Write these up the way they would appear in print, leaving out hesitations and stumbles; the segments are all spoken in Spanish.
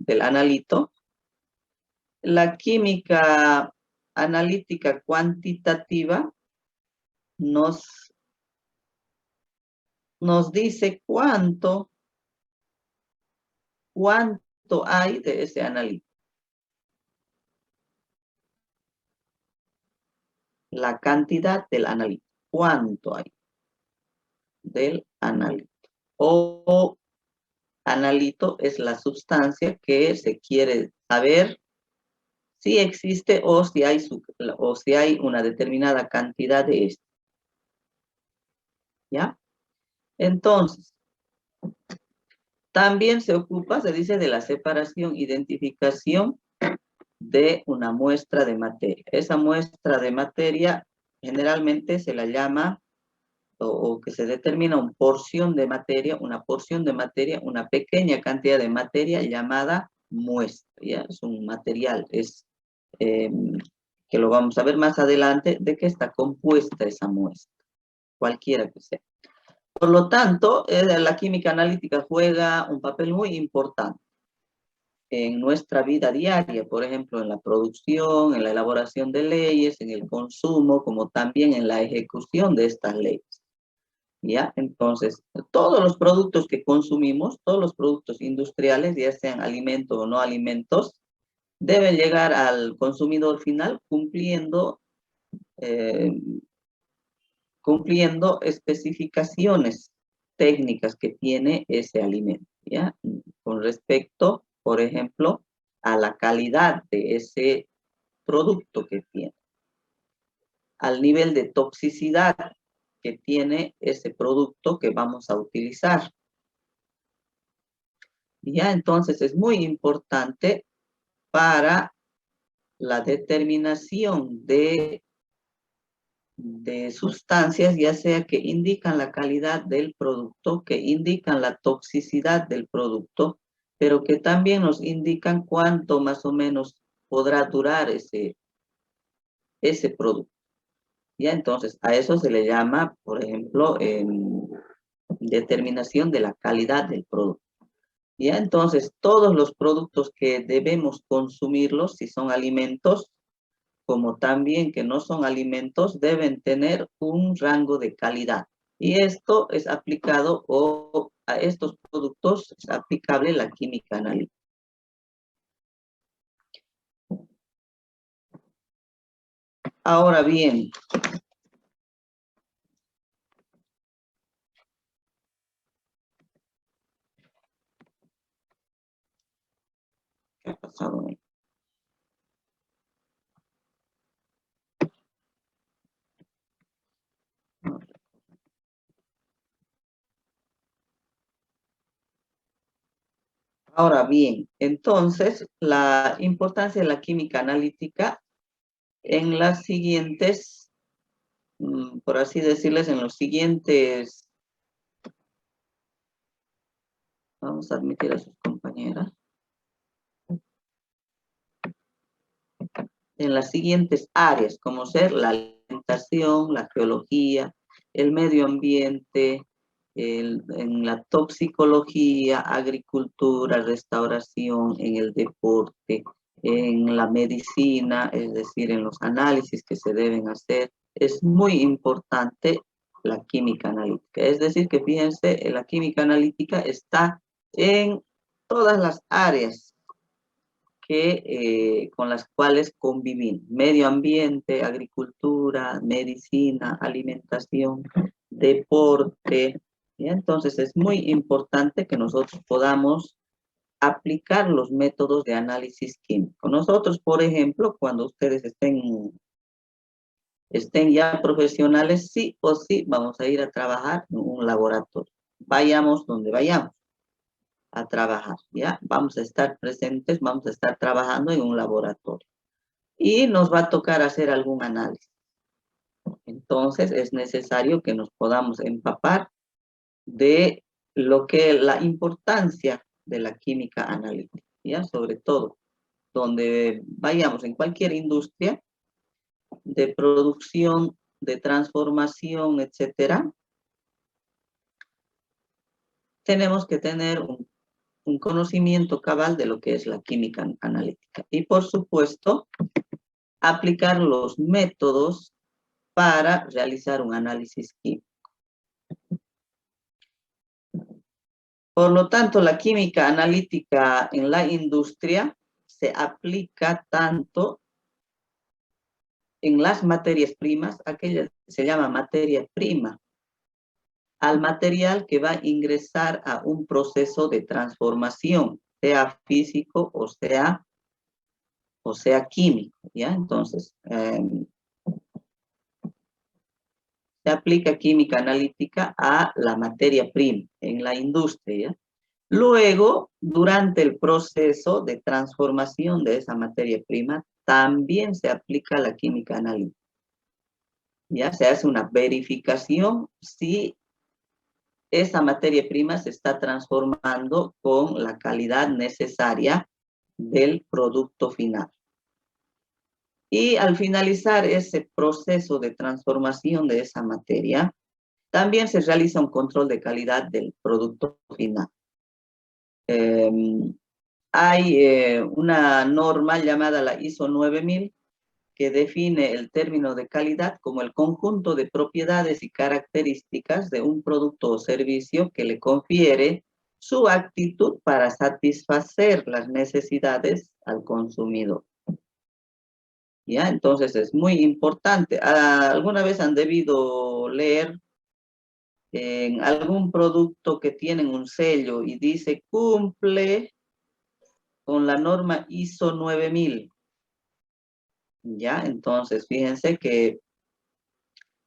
del analito. La química analítica cuantitativa nos dice cuánto hay de ese analito. La cantidad del analito. ¿Cuánto hay del analito? O analito es la sustancia que se quiere saber si existe o si hay una determinada cantidad de esto. ¿Ya? Entonces, también se dice, de la separación, identificación de una muestra de materia. Esa muestra de materia generalmente se la llama, o que se determina una porción de materia, una pequeña cantidad de materia llamada muestra. ¿Ya? Es un material, que lo vamos a ver más adelante, de qué está compuesta esa muestra, cualquiera que sea. Por lo tanto, la química analítica juega un papel muy importante en nuestra vida diaria, por ejemplo, en la producción, en la elaboración de leyes, en el consumo, como también en la ejecución de estas leyes. ¿Ya? Entonces, todos los productos que consumimos, todos los productos industriales, ya sean alimentos o no alimentos, deben llegar al consumidor final cumpliendo especificaciones técnicas que tiene ese alimento, ¿ya? Con respecto, por ejemplo, a la calidad de ese producto que tiene, al nivel de toxicidad que tiene ese producto que vamos a utilizar. ¿Ya? Entonces es muy importante para la determinación de sustancias, ya sea que indican la calidad del producto, que indican la toxicidad del producto, pero que también nos indican cuánto más o menos podrá durar ese producto. Ya, entonces, a eso se le llama, por ejemplo, determinación de la calidad del producto. Ya, entonces, todos los productos que debemos consumirlos, si son alimentos, como también que no son alimentos, deben tener un rango de calidad. Y esto es aplicado, o a estos productos es aplicable la química analítica. Ahora bien, ¿qué ha pasado ahí? Ahora bien, entonces, la importancia de la química analítica en las siguientes, por así decirles, en los siguientes, vamos a admitir a sus compañeras, en las siguientes áreas, como ser la alimentación, la geología, el medio ambiente, en la toxicología, agricultura, restauración, en el deporte, en la medicina, es decir, en los análisis que se deben hacer. Es muy importante la química analítica. Es decir, que fíjense, la química analítica está en todas las áreas con las cuales convivimos: medio ambiente, agricultura, medicina, alimentación, deporte. ¿Ya? Entonces es muy importante que nosotros podamos aplicar los métodos de análisis químico. Nosotros, por ejemplo, cuando ustedes estén ya profesionales, sí o sí vamos a ir a trabajar en un laboratorio. Vayamos donde vayamos a trabajar, ¿ya? Vamos a estar presentes, vamos a estar trabajando en un laboratorio. Y nos va a tocar hacer algún análisis. Entonces es necesario que nos podamos empapar de la importancia de la química analítica, ¿ya? Sobre todo donde vayamos, en cualquier industria de producción, de transformación, etcétera, tenemos que tener un conocimiento cabal de lo que es la química analítica. Y por supuesto, aplicar los métodos para realizar un análisis químico. Por lo tanto, la química analítica en la industria se aplica tanto en las materias primas, aquella se llama materia prima, al material que va a ingresar a un proceso de transformación, sea físico o sea químico, ¿ya? Entonces, se aplica química analítica a la materia prima en la industria, ¿ya? Luego, durante el proceso de transformación de esa materia prima, también se aplica la química analítica. Ya se hace una verificación si esa materia prima se está transformando con la calidad necesaria del producto final. Y al finalizar ese proceso de transformación de esa materia, también se realiza un control de calidad del producto final. Hay una norma llamada la ISO 9000 que define el término de calidad como el conjunto de propiedades y características de un producto o servicio que le confiere su actitud para satisfacer las necesidades al consumidor. ¿Ya? Entonces es muy importante. ¿Alguna vez han debido leer en algún producto que tienen un sello y dice cumple con la norma ISO 9000? ¿Ya? Entonces, fíjense que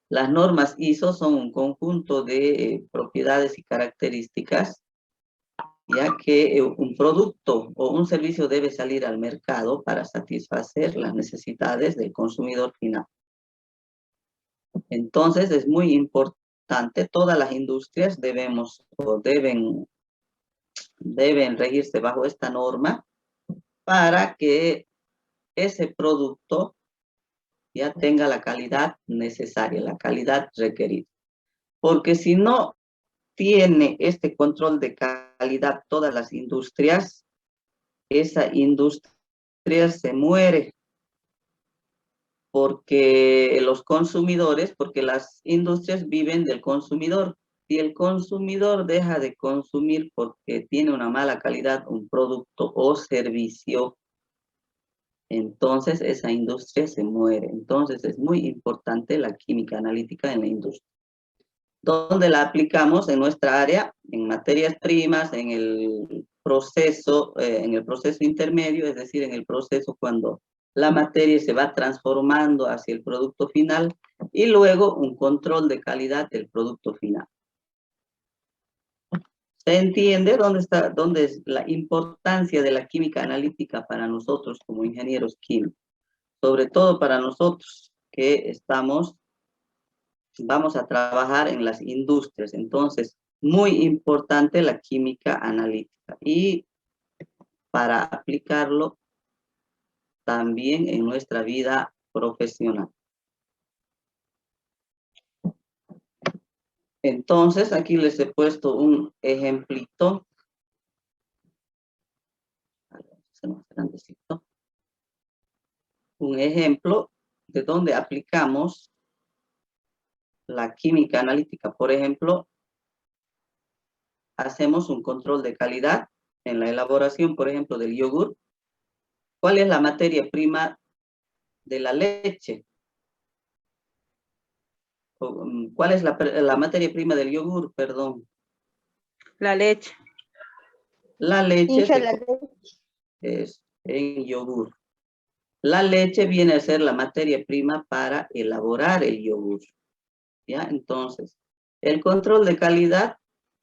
las normas ISO son un conjunto de propiedades y características, ya que un producto o un servicio debe salir al mercado para satisfacer las necesidades del consumidor final. Entonces, es muy importante, todas las industrias deben regirse bajo esta norma para que ese producto ya tenga la calidad necesaria, la calidad requerida. Porque si no tiene este control de calidad todas las industrias, esa industria se muere. Porque los consumidores, porque las industrias viven del consumidor. Si el consumidor deja de consumir porque tiene una mala calidad, un producto o servicio, entonces esa industria se muere. Entonces es muy importante la química analítica en la industria. ¿Dónde la aplicamos? En nuestra área, en materias primas, en el proceso intermedio, es decir, en el proceso cuando la materia se va transformando hacia el producto final y luego un control de calidad del producto final. ¿Se entiende dónde es la importancia de la química analítica para nosotros como ingenieros químicos? Sobre todo para nosotros que vamos a trabajar en las industrias. Entonces, muy importante la química analítica y para aplicarlo también en nuestra vida profesional. Entonces, aquí les he puesto un ejemplito. Un ejemplo de donde aplicamos la química analítica. Por ejemplo, hacemos un control de calidad en la elaboración, por ejemplo, del yogur. ¿Cuál es la materia prima de la leche? ¿Cuál es la materia prima del yogur? Perdón. La leche. La leche es en yogur. La leche viene a ser la materia prima para elaborar el yogur. ¿Ya? Entonces, el control de calidad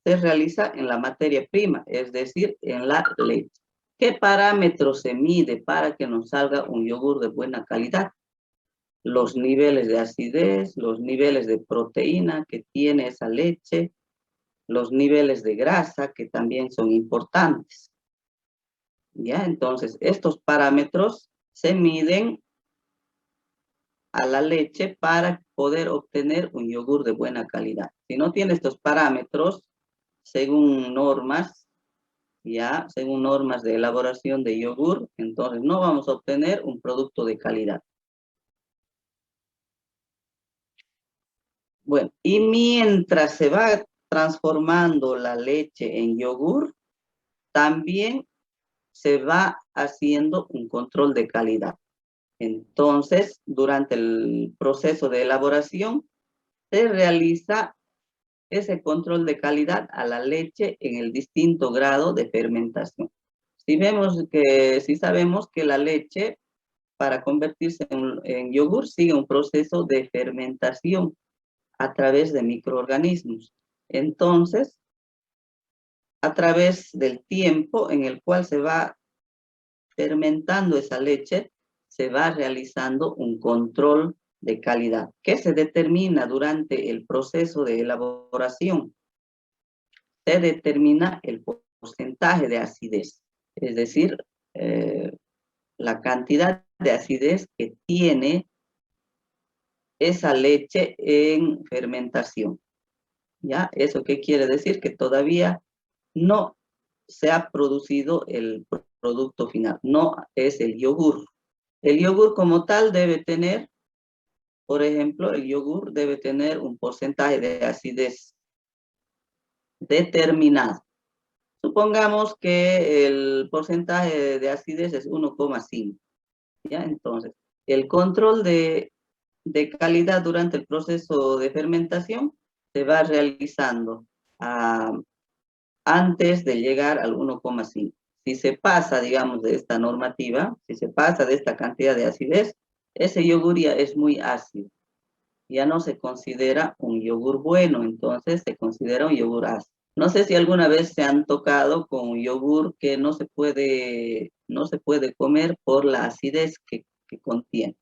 se realiza en la materia prima, es decir, en la leche. ¿Qué parámetros se mide para que nos salga un yogur de buena calidad? Los niveles de acidez, los niveles de proteína que tiene esa leche, los niveles de grasa que también son importantes. ¿Ya? Entonces, estos parámetros se miden a la leche para poder obtener un yogur de buena calidad. Si no tiene estos parámetros, según normas, ya según normas de elaboración de yogur, entonces no vamos a obtener un producto de calidad. Bueno, y mientras se va transformando la leche en yogur, también se va haciendo un control de calidad. Entonces, durante el proceso de elaboración, se realiza ese control de calidad a la leche en el distinto grado de fermentación. Si sabemos que la leche, para convertirse en yogur, sigue un proceso de fermentación a través de microorganismos. Entonces, a través del tiempo en el cual se va fermentando esa leche, se va realizando un control de calidad que se determina durante el proceso de elaboración. Se determina el porcentaje de acidez, es decir, la cantidad de acidez que tiene esa leche en fermentación. ¿Ya? ¿Eso qué quiere decir? Que todavía no se ha producido el producto final, no es el yogur. El yogur como tal debe tener, por ejemplo, el yogur debe tener un porcentaje de acidez determinado. Supongamos que el porcentaje de acidez es 1,5. ¿Ya? Entonces, el control de calidad durante el proceso de fermentación se va realizando antes de llegar al 1,5. Si se pasa, digamos, de esta normativa, si se pasa de esta cantidad de acidez, ese yogur ya es muy ácido. Ya no se considera un yogur bueno, entonces se considera un yogur ácido. No sé si alguna vez se han tocado con un yogur que no se puede comer por la acidez que contiene.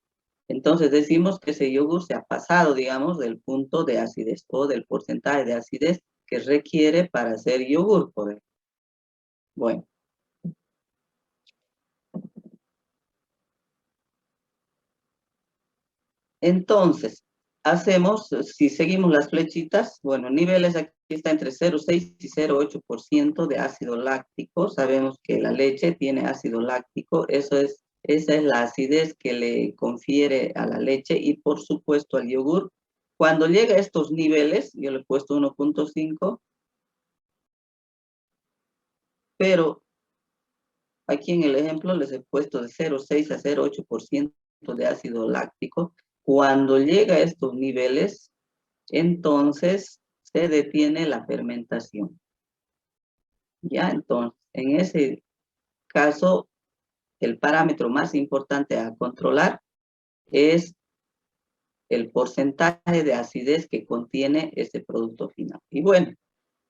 Entonces decimos que ese yogur se ha pasado, digamos, del punto de acidez o del porcentaje de acidez que requiere para hacer yogur, por ejemplo. Bueno. Entonces, si seguimos las flechitas, bueno, niveles aquí está entre 0,6 y 0,8% de ácido láctico. Sabemos que la leche tiene ácido láctico, esa es la acidez que le confiere a la leche y por supuesto al yogur. Cuando llega a estos niveles, yo le he puesto 1,5, pero aquí en el ejemplo les he puesto de 0,6 a 0,8% de ácido láctico. Cuando llega a estos niveles, entonces se detiene la fermentación. Ya, entonces, en ese caso, el parámetro más importante a controlar es el porcentaje de acidez que contiene ese producto final. Y bueno,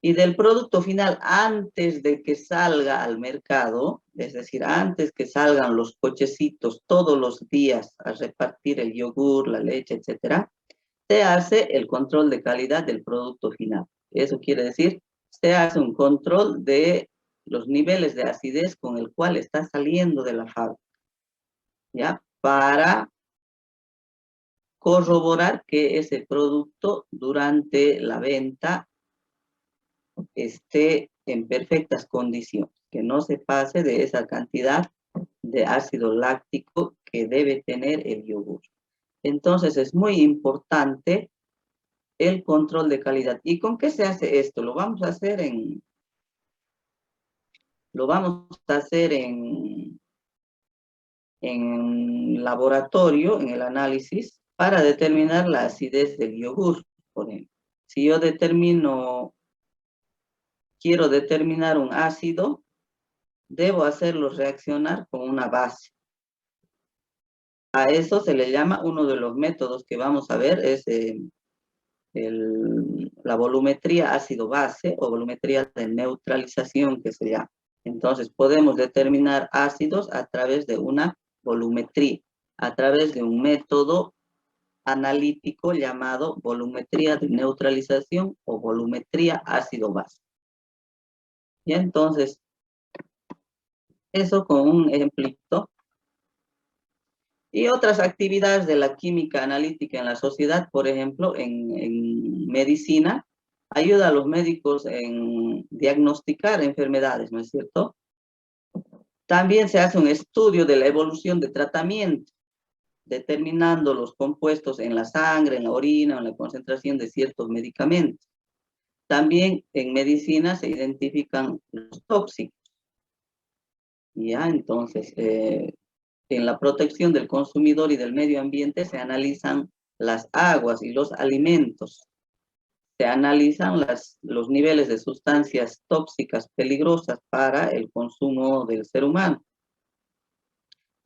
y del producto final, antes de que salga al mercado, es decir, antes que salgan los cochecitos todos los días a repartir el yogur, la leche, etcétera, se hace el control de calidad del producto final. Eso quiere decir, se hace un control de los niveles de acidez con el cual está saliendo de la fábrica, ¿ya? Para corroborar que ese producto durante la venta esté en perfectas condiciones, que no se pase de esa cantidad de ácido láctico que debe tener el yogur. Entonces es muy importante el control de calidad. ¿Y con qué se hace esto? Lo vamos a hacer en laboratorio, en el análisis, para determinar la acidez del yogur, por ejemplo. Si yo quiero determinar un ácido, debo hacerlo reaccionar con una base. A eso se le llama, uno de los métodos que vamos a ver es la volumetría ácido-base o volumetría de neutralización que se llama. Entonces podemos determinar ácidos a través de una volumetría, a través de un método analítico llamado volumetría de neutralización o volumetría ácido-base. Y entonces, eso con un ejemplito. Y otras actividades de la química analítica en la sociedad, por ejemplo, en medicina, ayuda a los médicos en diagnosticar enfermedades, ¿no es cierto? También se hace un estudio de la evolución de tratamiento, determinando los compuestos en la sangre, en la orina, en la concentración de ciertos medicamentos. También en medicina se identifican los tóxicos. Ya, entonces, en la protección del consumidor y del medio ambiente se analizan las aguas y los alimentos. Se analizan los niveles de sustancias tóxicas peligrosas para el consumo del ser humano.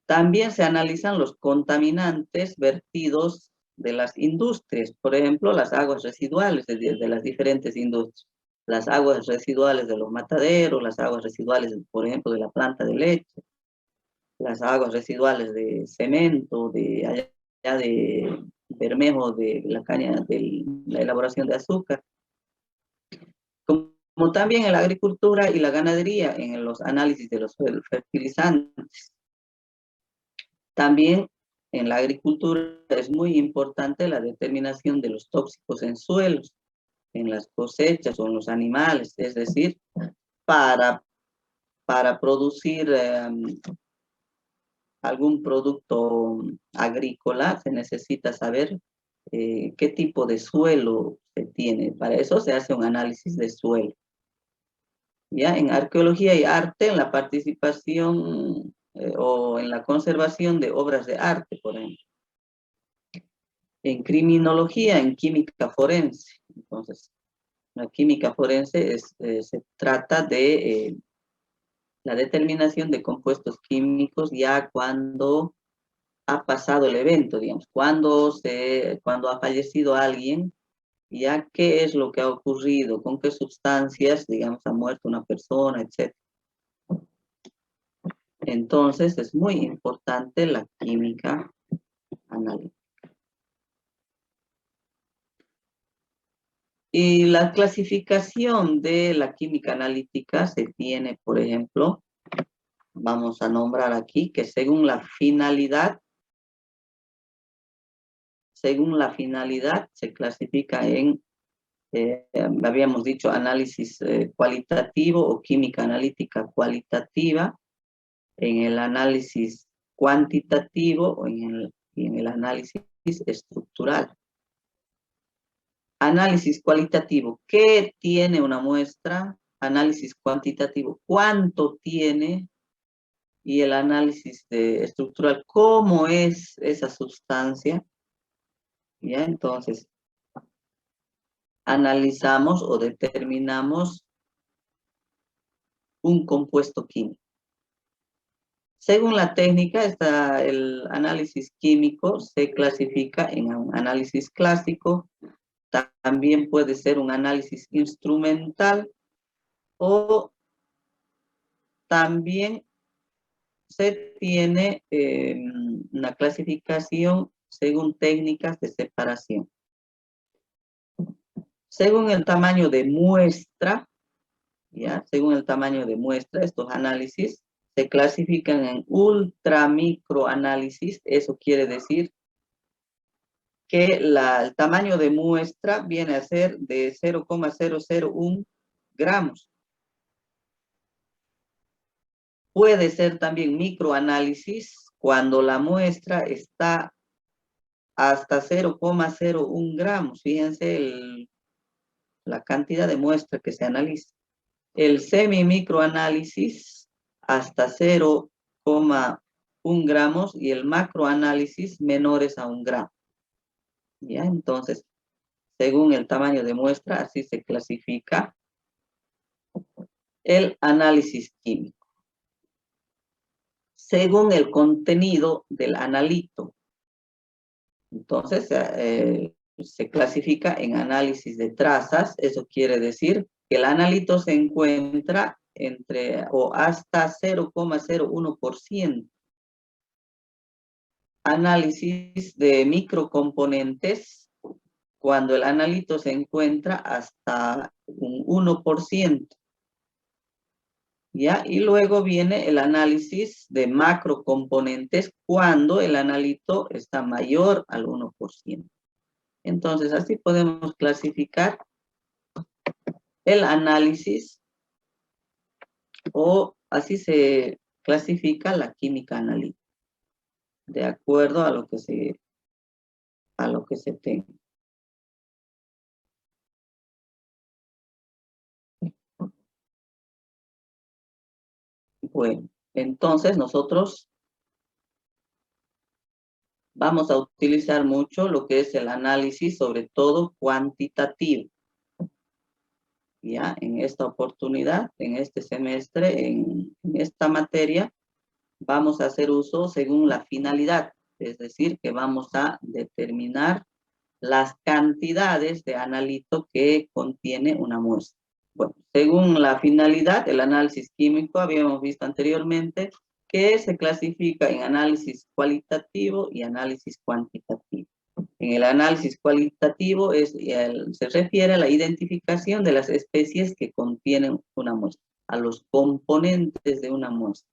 También se analizan los contaminantes vertidos de las industrias, por ejemplo, las aguas residuales de las diferentes industrias, las aguas residuales de los mataderos, las aguas residuales, por ejemplo, de la planta de leche, las aguas residuales de cemento, de allá de Bermejo, de la caña, de la elaboración de azúcar, como también en la agricultura y la ganadería, en los análisis de los fertilizantes. También en la agricultura es muy importante la determinación de los tóxicos en suelos, en las cosechas o en los animales, es decir, para producir algún producto agrícola se necesita saber qué tipo de suelo se tiene. Para eso se hace un análisis de suelo. ¿Ya? En arqueología y arte, en la participación o en la conservación de obras de arte, por ejemplo. En criminología, en química forense. Entonces, la química forense se trata de la determinación de compuestos químicos ya cuando ha pasado el evento, digamos, cuando ha fallecido alguien, ya qué es lo que ha ocurrido, con qué sustancias, digamos, ha muerto una persona, etc. Entonces, es muy importante la química analítica. Y la clasificación de la química analítica se tiene, por ejemplo, vamos a nombrar aquí que según la finalidad se clasifica en, habíamos dicho, análisis cualitativo o química analítica cualitativa, en el análisis cuantitativo o en el análisis estructural. Análisis cualitativo, ¿qué tiene una muestra? Análisis cuantitativo, ¿cuánto tiene? Y el análisis estructural, ¿cómo es esa sustancia? ¿Ya? Entonces, analizamos o determinamos un compuesto químico. Según la técnica, el análisis químico se clasifica en un análisis clásico, también puede ser un análisis instrumental o también se tiene una clasificación según técnicas de separación. Según el tamaño de muestra, ¿ya? Según el tamaño de muestra, estos análisis se clasifican en ultramicroanálisis. Eso quiere decir que el tamaño de muestra viene a ser de 0,001 gramos. Puede ser también microanálisis cuando la muestra está hasta 0,01 gramos. Fíjense la cantidad de muestra que se analiza. El semimicroanálisis hasta 0,1 gramos y el macroanálisis menores a 1 gramo. ¿Ya? Entonces, según el tamaño de muestra, así se clasifica el análisis químico. Según el contenido del analito. Entonces, se clasifica en análisis de trazas. Eso quiere decir que el analito se encuentra entre o hasta 0,01%. Análisis de microcomponentes, cuando el analito se encuentra hasta un 1%. ¿Ya? Y luego viene el análisis de macrocomponentes cuando el analito está mayor al 1%. Entonces, así podemos clasificar el análisis, o así se clasifica la química analítica, de acuerdo a lo que se tenga. Bueno, entonces nosotros vamos a utilizar mucho lo que es el análisis, sobre todo cuantitativo. Ya en esta oportunidad, en este semestre, en esta materia, vamos a hacer uso según la finalidad, es decir, que vamos a determinar las cantidades de analito que contiene una muestra. Bueno, según la finalidad, el análisis químico, habíamos visto anteriormente, que se clasifica en análisis cualitativo y análisis cuantitativo. En el análisis cualitativo se refiere a la identificación de las especies que contienen una muestra, a los componentes de una muestra,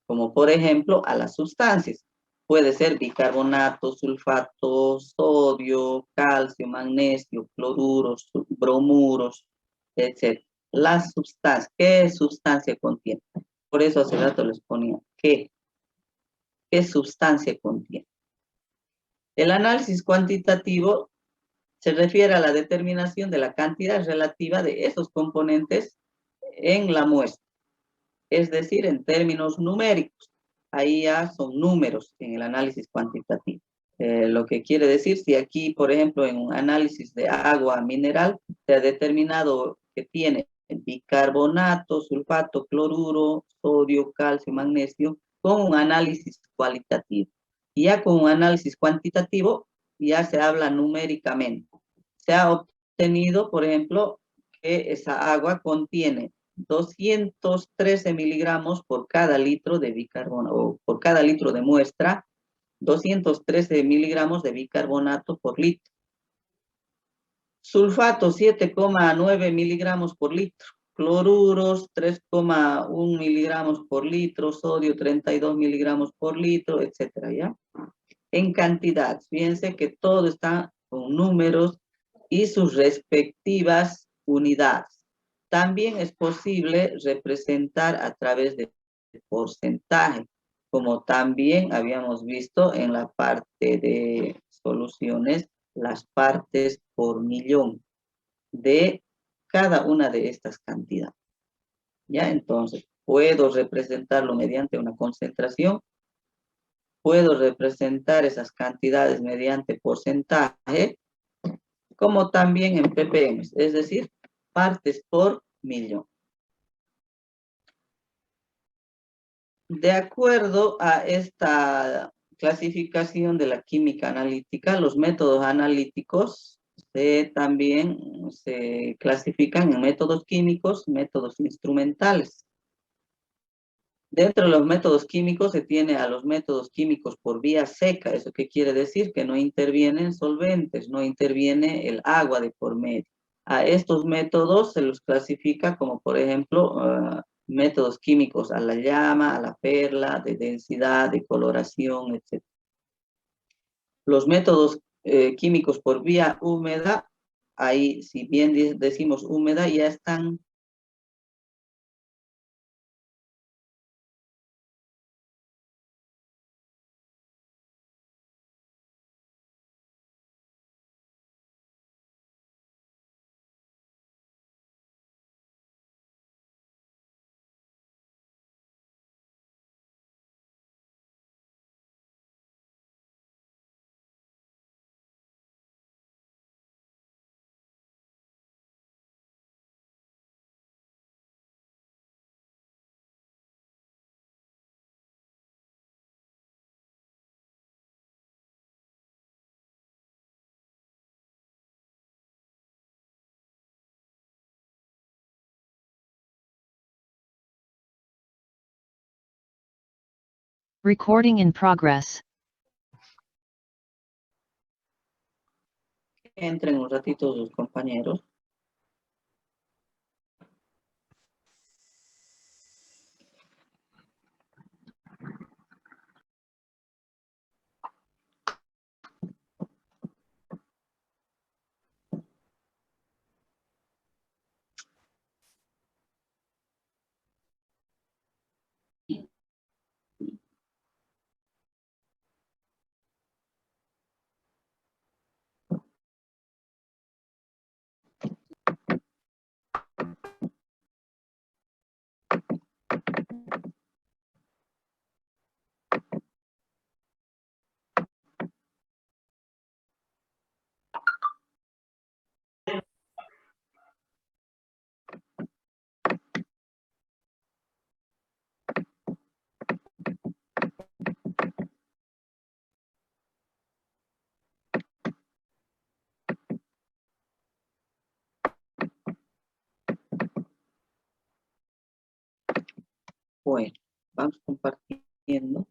como por ejemplo a las sustancias. Puede ser bicarbonato, sulfato, sodio, calcio, magnesio, cloruros, bromuros, etc. Las sustancias, ¿qué sustancia contiene? Por eso hace rato les ponía, ¿qué sustancia contiene? El análisis cuantitativo se refiere a la determinación de la cantidad relativa de esos componentes en la muestra, es decir, en términos numéricos. Ahí ya son números en el análisis cuantitativo. Lo que quiere decir, si aquí, por ejemplo, en un análisis de agua mineral, se ha determinado que tiene bicarbonato, sulfato, cloruro, sodio, calcio, magnesio, con un análisis cualitativo. Y ya con un análisis cuantitativo, ya se habla numéricamente. Se ha obtenido, por ejemplo, que esa agua contiene 213 miligramos por cada litro de bicarbonato, o por cada litro de muestra, 213 miligramos de bicarbonato por litro. Sulfato, 7,9 miligramos por litro. Cloruros, 3,1 miligramos por litro. Sodio, 32 miligramos por litro, etcétera, ¿ya? En cantidad, fíjense que todo está con números y sus respectivas unidades. También es posible representar a través de porcentaje, como también habíamos visto en la parte de soluciones, las partes por millón de cada una de estas cantidades. ¿Ya? Entonces, puedo representarlo mediante una concentración, puedo representar esas cantidades mediante porcentaje, como también en ppm, es decir, partes por millón. De acuerdo a esta clasificación de la química analítica, los métodos analíticos también se clasifican en métodos químicos, métodos instrumentales. Dentro de los métodos químicos se tiene a los métodos químicos por vía seca. ¿Eso qué quiere decir? Que no intervienen solventes, no interviene el agua de por medio. A estos métodos se los clasifica como, por ejemplo, métodos químicos a la llama, a la perla, de densidad, de coloración, etc. Los métodos químicos por vía húmeda, ahí si bien decimos húmeda, ya están Recording in progress. entren un ratito sus compañeros. Bueno, vamos compartiendo.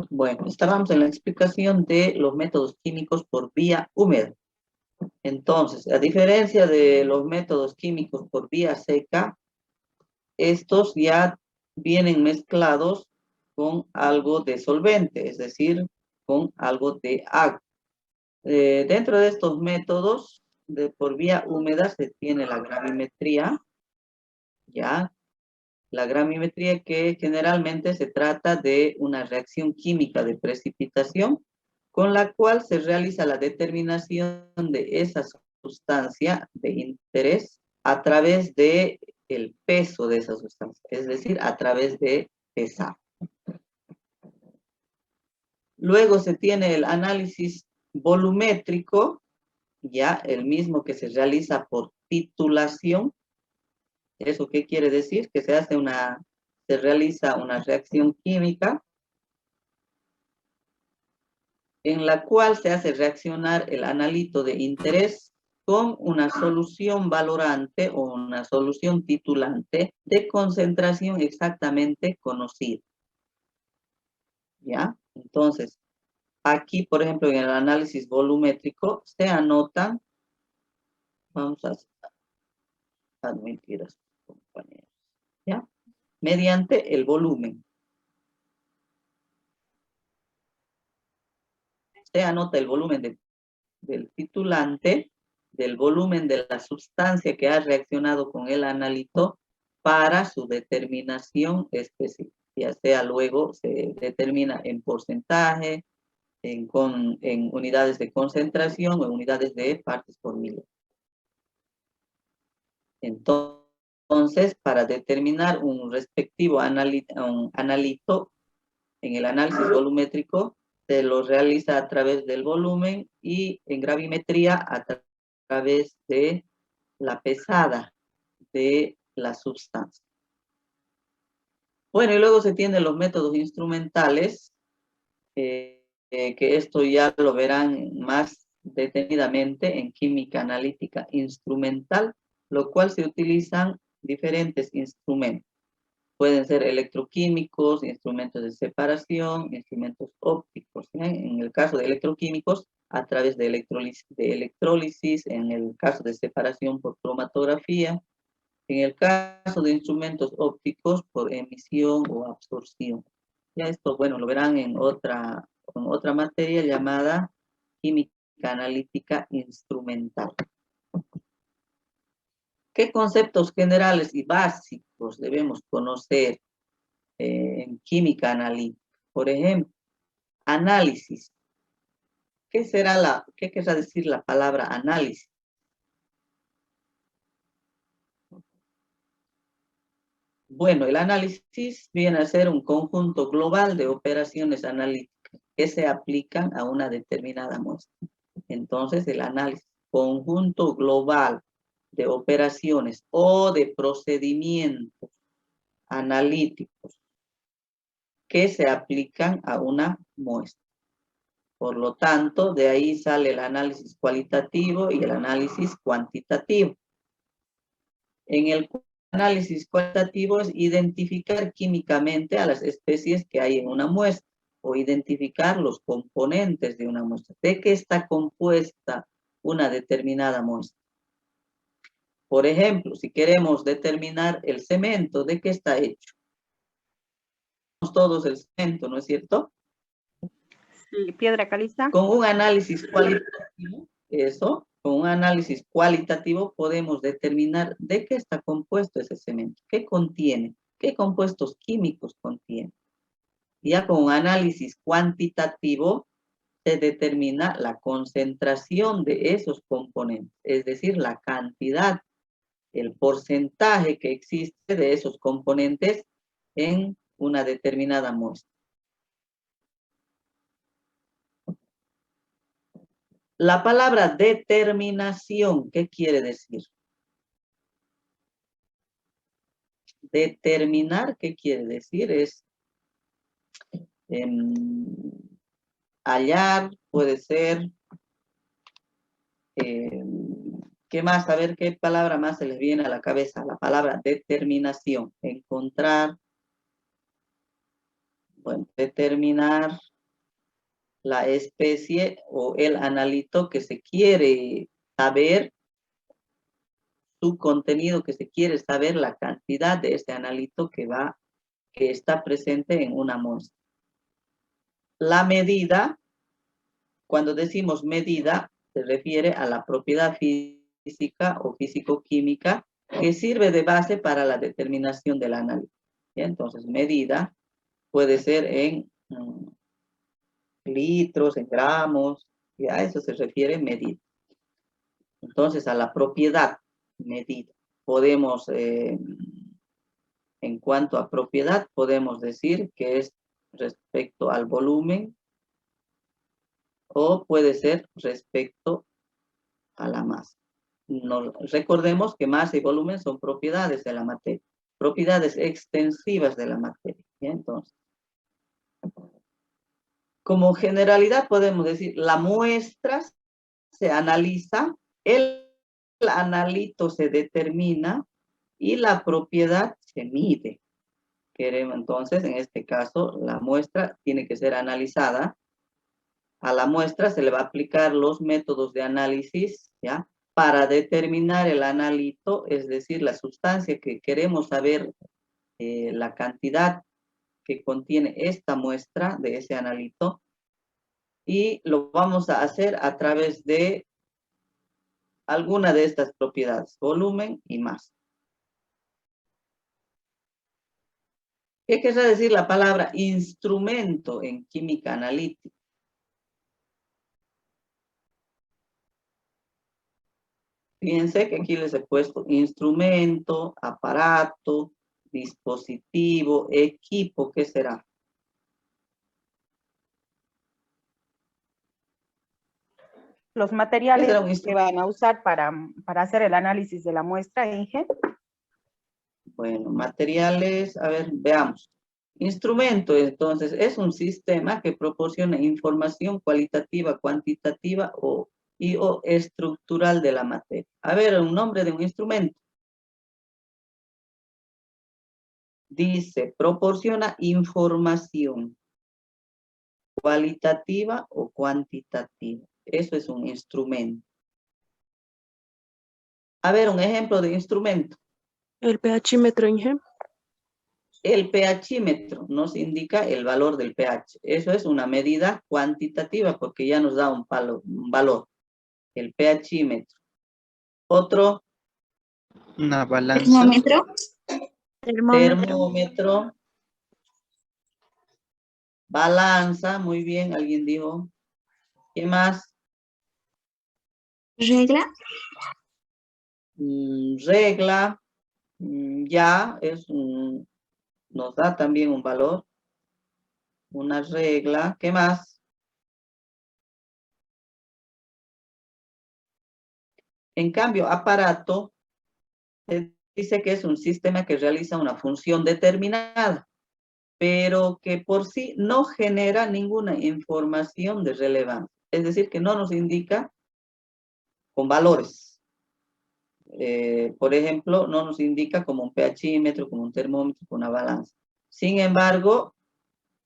Bueno, estábamos en la explicación de los métodos químicos por vía húmeda. Entonces, a diferencia de los métodos químicos por vía seca, estos ya vienen mezclados con algo de solvente, es decir, con algo de agua. Dentro de estos métodos por vía húmeda se tiene la gravimetría, ¿ya? La gravimetría que generalmente se trata de una reacción química de precipitación con la cual se realiza la determinación de esa sustancia de interés a través de el peso de esa sustancia, es decir, a través de pesar. Luego se tiene el análisis volumétrico, ya el mismo que se realiza por titulación. ¿Eso qué quiere decir? Que se realiza una reacción química en la cual se hace reaccionar el analito de interés con una solución valorante o una solución titulante de concentración exactamente conocida. ¿Ya? Entonces, aquí, por ejemplo, en el análisis volumétrico se anotan, vamos a admitir a sus compañeros, ¿ya? Mediante el volumen. Se anota el volumen del titulante, del volumen de la sustancia que ha reaccionado con el analito para su determinación específica, ya sea luego se determina en porcentaje, en unidades de concentración o en unidades de partes por millón. Entonces, para determinar un respectivo analito en el análisis volumétrico, se lo realiza a través del volumen y en gravimetría a través de la pesada de la sustancia. Bueno, y luego se tienen los métodos instrumentales, que esto ya lo verán más detenidamente en química analítica instrumental, lo cual se utilizan diferentes instrumentos. Pueden ser electroquímicos, instrumentos de separación, instrumentos ópticos. En el caso de electroquímicos, a través de electrólisis, en el caso de separación por cromatografía, en el caso de instrumentos ópticos por emisión o absorción. Ya esto, bueno, lo verán en otra materia llamada química analítica instrumental. ¿Qué conceptos generales y básicos debemos conocer en química analítica? Por ejemplo, análisis. ¿Qué querrá decir la palabra análisis? Bueno, el análisis viene a ser un conjunto global de operaciones analíticas que se aplican a una determinada muestra. Entonces, el análisis, conjunto global de operaciones o de procedimientos analíticos que se aplican a una muestra. Por lo tanto, de ahí sale el análisis cualitativo y el análisis cuantitativo. En el análisis cualitativo es identificar químicamente a las especies que hay en una muestra o identificar los componentes de una muestra. ¿De qué está compuesta una determinada muestra? Por ejemplo, si queremos determinar el cemento, ¿de qué está hecho? Todos el cemento, ¿no es cierto? Sí, piedra caliza. Con un análisis cualitativo, con un análisis cualitativo podemos determinar de qué está compuesto ese cemento, qué contiene, qué compuestos químicos contiene. Ya con un análisis cuantitativo se determina la concentración de esos componentes, es decir, la cantidad, el porcentaje que existe de esos componentes en una determinada muestra. La palabra determinación, ¿qué quiere decir? Determinar, ¿qué quiere decir? Es hallar, puede ser. ¿Qué más? A ver qué palabra más se les viene a la cabeza. La palabra determinación. Encontrar. Bueno, determinar la especie o el analito que se quiere saber, su contenido, que se quiere saber la cantidad de este analito que está presente en una muestra. La medida, cuando decimos medida, se refiere a la propiedad física o físico-química que sirve de base para la determinación del analito. Entonces, medida puede ser en litros, en gramos, y a eso se refiere medida. Entonces, a la propiedad medida. Podemos, en cuanto a propiedad, podemos decir que es respecto al volumen o puede ser respecto a la masa. Recordemos que masa y volumen son propiedades de la materia, propiedades extensivas de la materia. Entonces, como generalidad podemos decir, la muestra se analiza, el analito se determina y la propiedad se mide. Queremos entonces, en este caso, la muestra tiene que ser analizada. A la muestra se le va a aplicar los métodos de análisis, ¿ya? Para determinar el analito, es decir, la sustancia que queremos saber, la cantidad que contiene esta muestra de ese analito, y lo vamos a hacer a través de alguna de estas propiedades, volumen y masa. ¿Qué quiere decir la palabra instrumento en química analítica? Fíjense que aquí les he puesto instrumento, aparato, dispositivo, equipo, ¿qué será? Los materiales que van a usar para hacer el análisis de la muestra, Inge. Bueno, materiales, a ver, veamos. Instrumento, entonces, es un sistema que proporciona información cualitativa, cuantitativa o estructural de la materia. A ver, un nombre de un instrumento. Dice, proporciona información cualitativa o cuantitativa. Eso es un instrumento. A ver, un ejemplo de instrumento. El pHímetro, Inge. El pHímetro nos indica el valor del pH. Eso es una medida cuantitativa porque ya nos da un valor. El pHímetro. Otro. Una balanza. Termómetro. Termómetro. Balanza, muy bien, alguien dijo. ¿Qué más? Regla. Regla. Ya es nos da también un valor. Una regla. ¿Qué más? En cambio, aparato se dice que es un sistema que realiza una función determinada, pero que por sí no genera ninguna información de relevancia. Es decir, que no nos indica con valores. Por ejemplo, no nos indica como un pHímetro, como un termómetro, como una balanza. Sin embargo,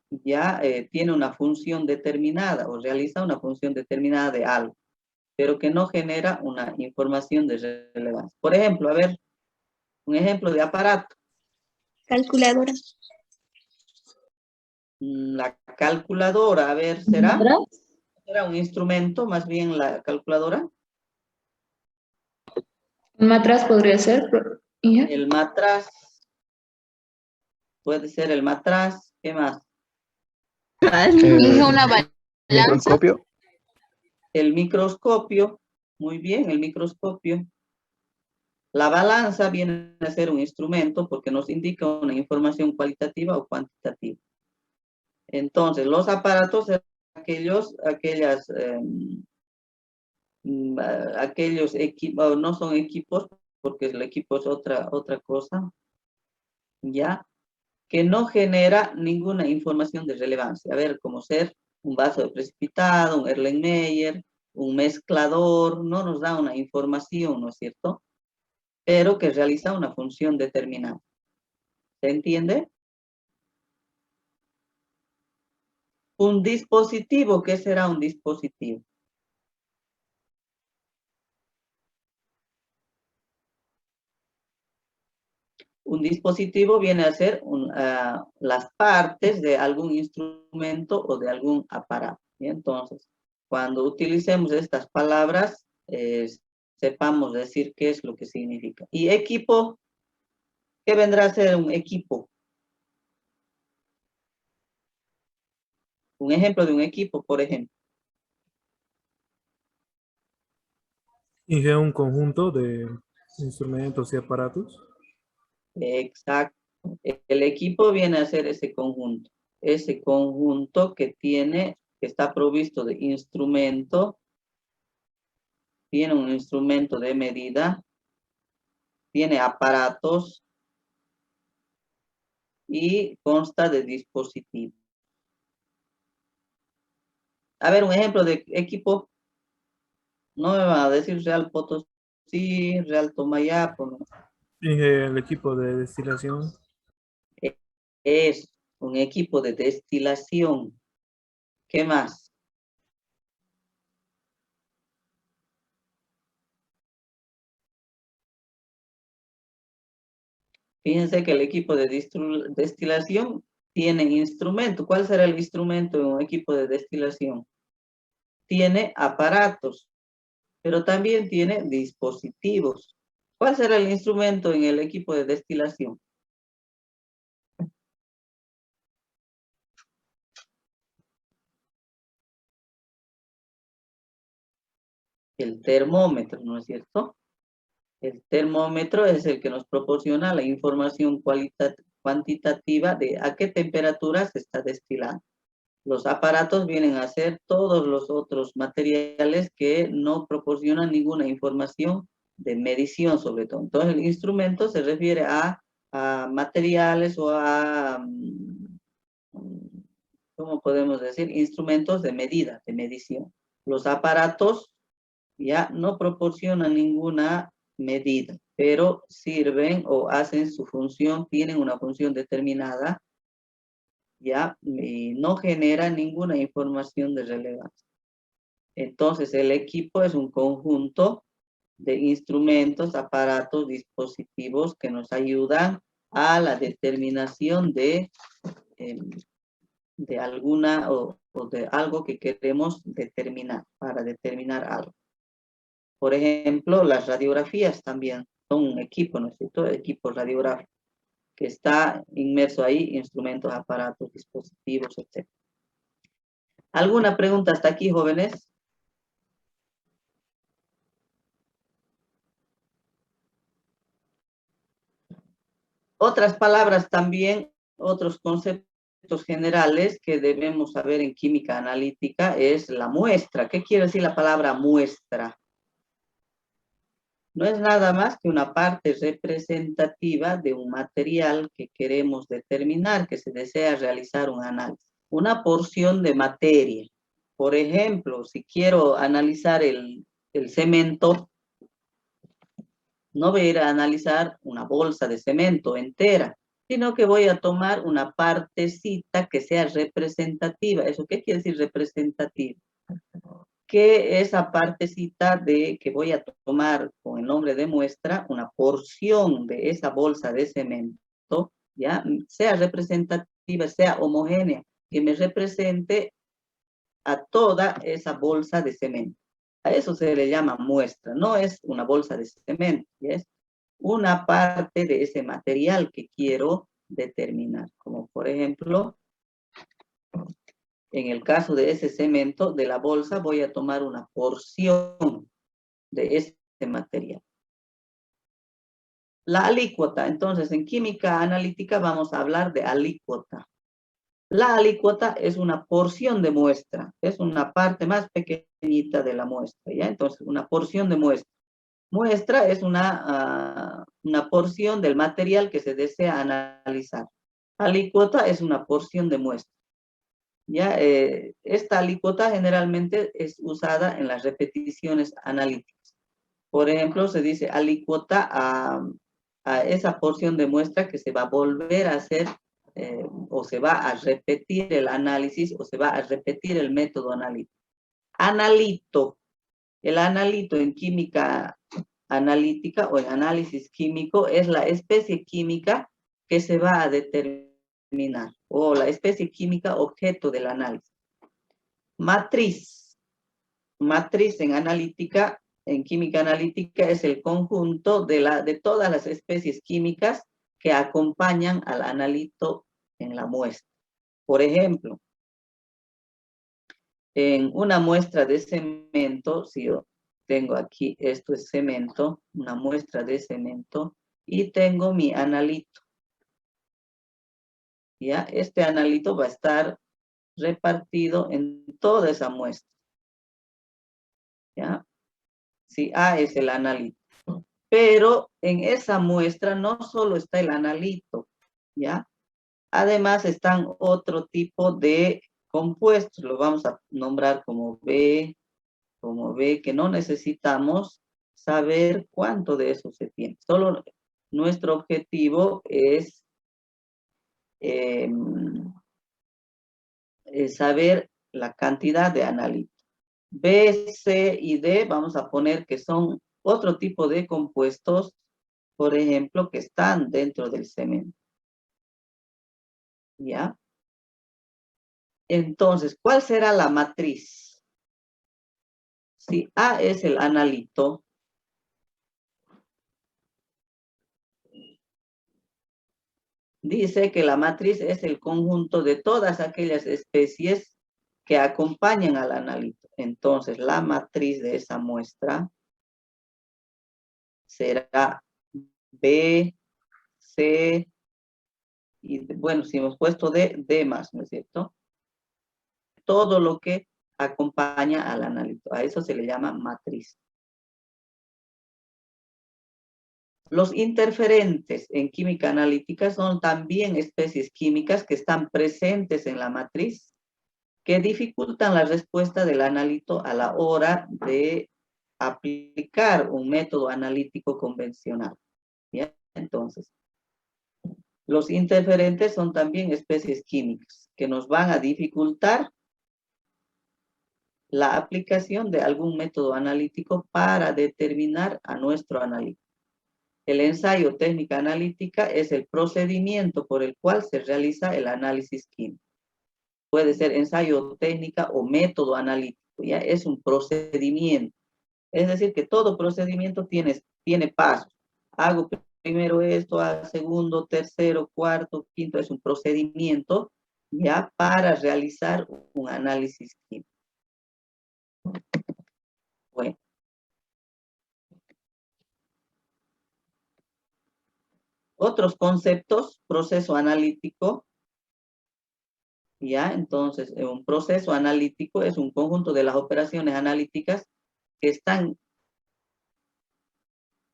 ya tiene una función determinada o realiza una función determinada de algo, pero que no genera una información de relevancia. Por ejemplo, a ver, un ejemplo de aparato. Calculadora. La calculadora, a ver, ¿será un instrumento más bien la calculadora? Un matraz podría ser. El matraz. Puede ser el matraz. ¿Qué más? Una balanza. Microscopio. El microscopio. Muy bien, el microscopio. La balanza viene a ser un instrumento porque nos indica una información cualitativa o cuantitativa. Entonces, los aparatos son aquellos equipos, no son equipos, porque el equipo es otra cosa, ¿ya? Que no genera ninguna información de relevancia. A ver, como ser un vaso de precipitado, un Erlenmeyer, un mezclador, no nos da una información, ¿no es cierto? Pero que realiza una función determinada. ¿Se entiende? Un dispositivo, ¿qué será un dispositivo? Un dispositivo viene a ser las partes de algún instrumento o de algún aparato. ¿Sí? Entonces, cuando utilicemos estas palabras, sepamos decir qué es lo que significa. Y equipo, ¿qué vendrá a ser un equipo? Un ejemplo de un equipo, por ejemplo. Inge, un conjunto de instrumentos y aparatos. Exacto. El equipo viene a ser ese conjunto que está provisto de instrumento, tiene un instrumento de medida, tiene aparatos y consta de dispositivos. A ver, un ejemplo de equipo. No me van a decir Real Potosí, Real Tomayapo, ¿no? Inge, el equipo de destilación. Es un equipo de destilación. ¿Qué más? Fíjense que el equipo de destilación tiene instrumento. ¿Cuál será el instrumento de un equipo de destilación? Tiene aparatos, pero también tiene dispositivos. ¿Cuál será el instrumento en el equipo de destilación? El termómetro, ¿no es cierto? El termómetro es el que nos proporciona la información cuantitativa de a qué temperatura se está destilando. Los aparatos vienen a ser todos los otros materiales que no proporcionan ninguna información de medición, sobre todo. Entonces, el instrumento se refiere a materiales o a, ¿cómo podemos decir? Instrumentos de medida, de medición. Los aparatos ya no proporcionan ninguna medida, pero sirven o hacen su función, tienen una función determinada, ya, y no genera ninguna información de relevancia. Entonces, el equipo es un conjunto de instrumentos, aparatos, dispositivos que nos ayudan a la determinación de alguna o de algo que queremos determinar, para determinar algo. Por ejemplo, las radiografías también son un equipo, ¿no es cierto? Equipo radiográfico, que está inmerso ahí, instrumentos, aparatos, dispositivos, etc. ¿Alguna pregunta hasta aquí, jóvenes? Otras palabras también, otros conceptos generales que debemos saber en química analítica es la muestra. ¿Qué quiere decir la palabra muestra? No es nada más que una parte representativa de un material que queremos determinar, que se desea realizar un análisis. Una porción de materia. Por ejemplo, si quiero analizar el cemento, no voy a ir a analizar una bolsa de cemento entera, sino que voy a tomar una partecita que sea representativa. ¿Eso qué quiere decir representativa? Que esa partecita que voy a tomar con el nombre de muestra, una porción de esa bolsa de cemento, ya sea representativa, sea homogénea, que me represente a toda esa bolsa de cemento. A eso se le llama muestra, no es una bolsa de cemento, ¿ya? Es una parte de ese material que quiero determinar, como por ejemplo, en el caso de ese cemento, de la bolsa, voy a tomar una porción de ese material. La alícuota. Entonces, en química analítica vamos a hablar de alícuota. La alícuota es una porción de muestra, es una parte más pequeñita de la muestra, ¿ya? Entonces, una porción de muestra. Muestra es una porción del material que se desea analizar. Alícuota es una porción de muestra. ¿Ya? Esta alícuota generalmente es usada en las repeticiones analíticas. Por ejemplo, se dice alícuota a esa porción de muestra que se va a volver a hacer o se va a repetir el análisis o se va a repetir el método analítico. Analito. El analito en química analítica o en análisis químico es la especie química que se va a determinar o la especie química objeto del análisis. Matriz. Matriz en analítica, en química analítica es el conjunto de todas las especies químicas que acompañan al analito en la muestra. Por ejemplo, en una muestra de cemento, si yo tengo aquí, esto es cemento, una muestra de cemento, y tengo mi analito. ¿Ya? Este analito va a estar repartido en toda esa muestra. ¿Ya? Si A es el analito. Pero en esa muestra no solo está el analito, ¿ya? Además están otro tipo de compuestos, lo vamos a nombrar como B, que no necesitamos saber cuánto de eso se tiene. Solo nuestro objetivo es saber la cantidad de analito. B, C y D vamos a poner que son otro tipo de compuestos, por ejemplo, que están dentro del cemento. ¿Ya? Entonces, ¿cuál será la matriz? Si A es el analito, dice que la matriz es el conjunto de todas aquellas especies que acompañan al analito. Entonces, la matriz de esa muestra será B, C, y bueno, si hemos puesto D más, ¿no es cierto? Todo lo que acompaña al analito. A eso se le llama matriz. Los interferentes en química analítica son también especies químicas que están presentes en la matriz, que dificultan la respuesta del analito a la hora de aplicar un método analítico convencional. ¿Ya? Entonces, los interferentes son también especies químicas que nos van a dificultar la aplicación de algún método analítico para determinar a nuestro analito. El ensayo técnica analítica es el procedimiento por el cual se realiza el análisis químico. Puede ser ensayo técnica o método analítico, ya es un procedimiento. Es decir, que todo procedimiento tiene pasos. Hago primero esto, segundo, tercero, cuarto, quinto, es un procedimiento ya para realizar un análisis químico. Bueno. Otros conceptos, proceso analítico. Ya, entonces, un proceso analítico es un conjunto de las operaciones analíticas que están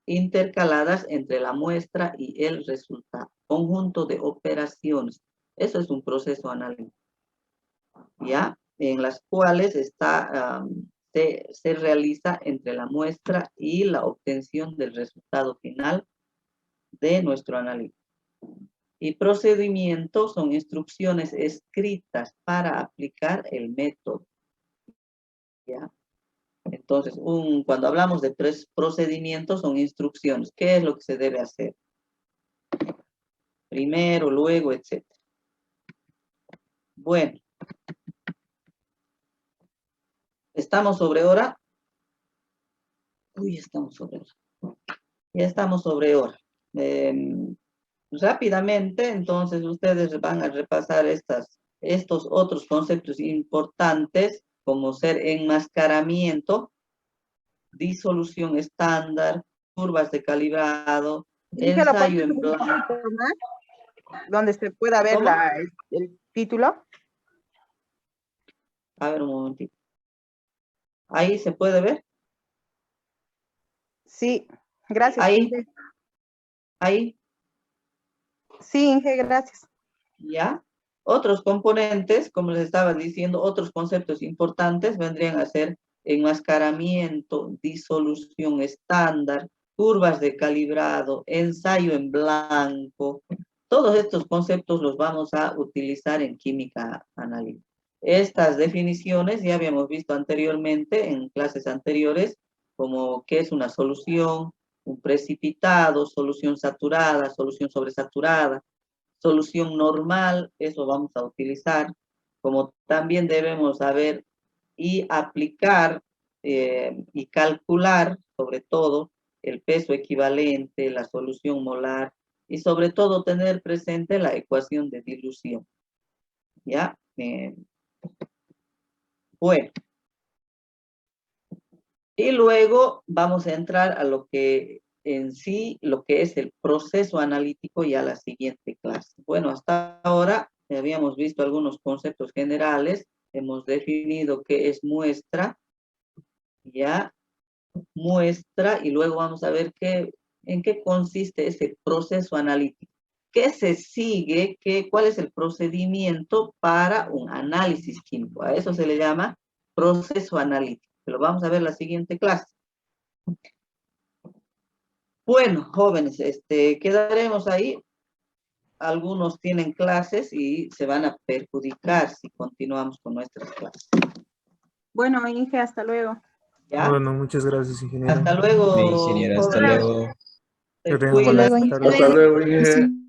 intercaladas entre la muestra y el resultado. Conjunto de operaciones. Eso es un proceso analítico. Ya, en las cuales se realiza entre la muestra y la obtención del resultado final de nuestro análisis. Y procedimientos son instrucciones escritas para aplicar el método. ¿Ya? Entonces, cuando hablamos de procedimientos son instrucciones. ¿Qué es lo que se debe hacer? Primero, luego, etc. Bueno. ¿Estamos sobre hora? Uy, estamos sobre hora. Ya estamos sobre hora. Rápidamente, entonces, ustedes van a repasar estos otros conceptos importantes, como ser enmascaramiento, disolución estándar, curvas de calibrado, Inge, ¿lo puedes Ensayo en subir un blanco. poquito más? Donde se pueda ver ¿Cómo? el título. A ver un momentito. Ahí se puede ver. Sí, gracias. Ahí. Inge. Ahí, Sí, Inge, gracias. ¿ya? Otros componentes, como les estaba diciendo, otros conceptos importantes vendrían a ser enmascaramiento, disolución estándar, curvas de calibrado, ensayo en blanco. Todos estos conceptos los vamos a utilizar en química analítica. Estas definiciones ya habíamos visto anteriormente en clases anteriores, como qué es una solución, un precipitado, solución saturada, solución sobresaturada, solución normal, eso vamos a utilizar, como también debemos saber y aplicar y calcular, sobre todo, el peso equivalente, la solución molar, y sobre todo tener presente la ecuación de dilución. ¿Ya? Bueno. Y luego vamos a entrar a lo que en sí, lo que es el proceso analítico ya la siguiente clase. Bueno, hasta ahora habíamos visto algunos conceptos generales, hemos definido qué es muestra, ya, muestra, y luego vamos a ver en qué consiste ese proceso analítico. ¿Qué se sigue? ¿Cuál es el procedimiento para un análisis químico? A eso se le llama proceso analítico. Lo vamos a ver en la siguiente clase. Bueno, jóvenes, quedaremos ahí. Algunos tienen clases y se van a perjudicar si continuamos con nuestras clases. Bueno, Inge, hasta luego. ¿Ya? Bueno, muchas gracias, ingeniero. Hasta luego. Ingeniero, hasta jóvenes. luego. Se Que tengan cuidan. buenas Hasta tardes. luego. Inge.